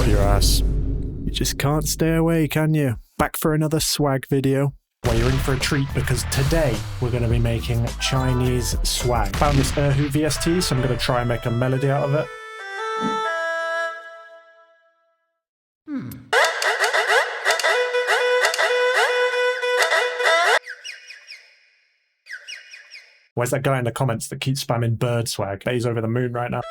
love your ass. You just can't stay away, can you? Back for another swag video. Well, you're in for a treat because today we're going to be making Chinese swag. Found this Erhu VST, so I'm going to try and make a melody out of it. Where's that guy in the comments that keeps spamming bird swag? He's over the moon right now.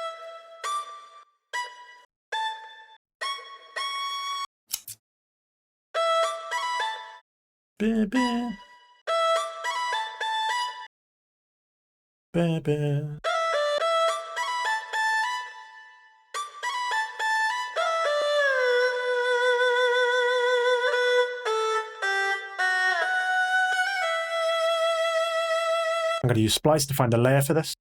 Baby. Baby. I'm going to use Splice to find a layer for this.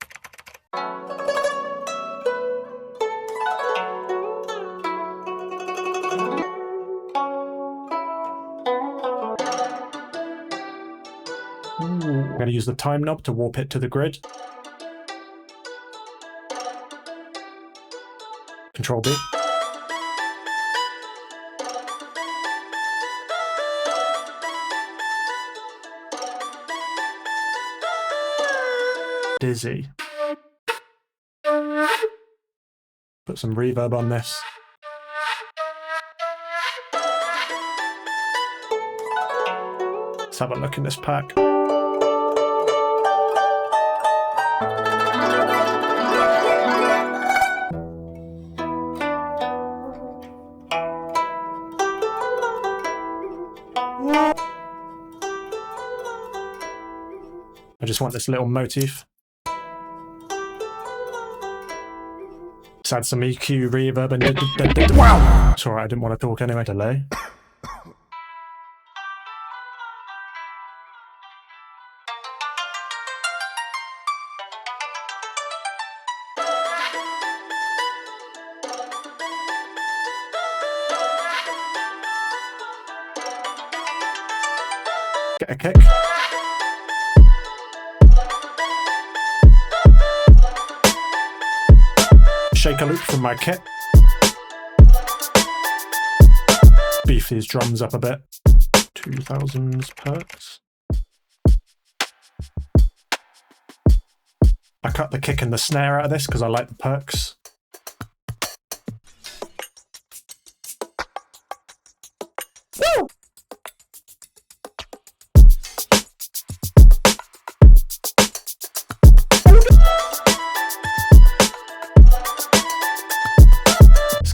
I'm going to use the time knob to warp it to the grid. Control B. Dizzy. Put some reverb on this. Let's have a look in this pack. I just want this little motif. Let's add some EQ, reverb, and wow! It's alright, I didn't want to talk anyway. Delay. Get a kick. Shake a loop from my kit. Beef these drums up a bit. 2000s perks. I cut the kick and the snare out of this because I like the perks. Woo!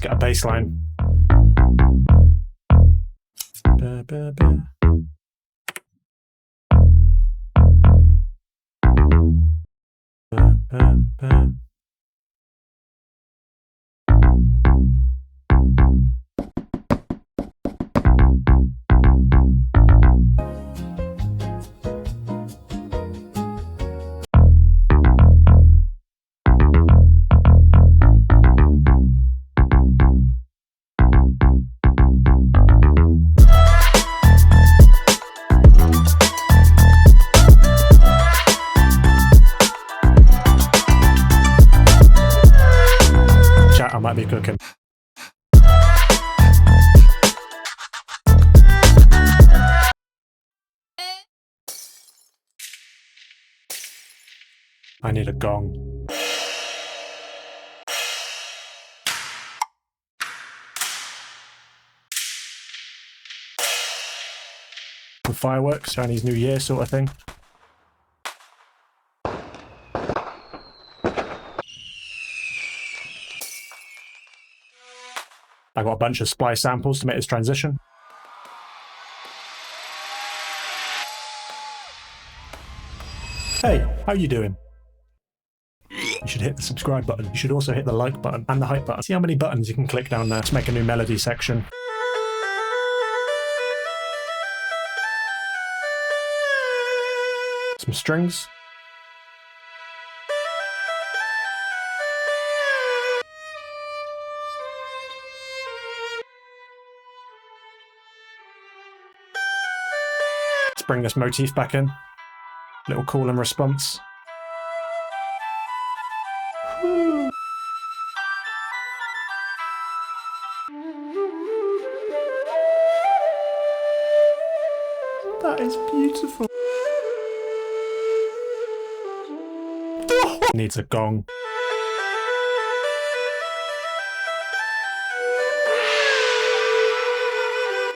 Get a bass line. Ba, ba, ba. Ba, ba, ba. I might be cooking. I need a gong. The fireworks, Chinese New Year sort of thing. I got a bunch of Splice samples to make this transition. Hey, how you doing? You should hit the subscribe button. You should also hit the like button and the hype button. See how many buttons you can click down there to make a new melody section. Some strings. Let's bring this motif back in. Little call and response. That is beautiful. Needs a gong.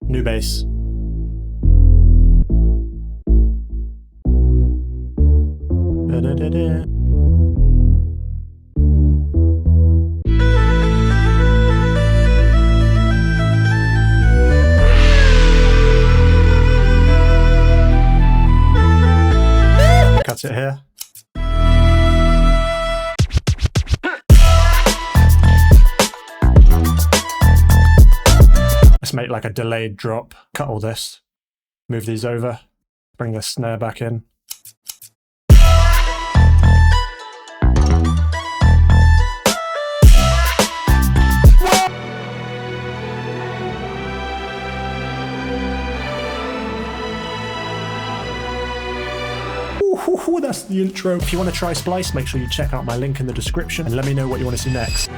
New bass. Da-da-da-da. Cut it here. Let's make like a delayed drop. Cut all this. Move these over. Bring the snare back in. Ooh, that's the intro. If you want to try Splice, make sure you check out my link in the description and let me know what you want to see next.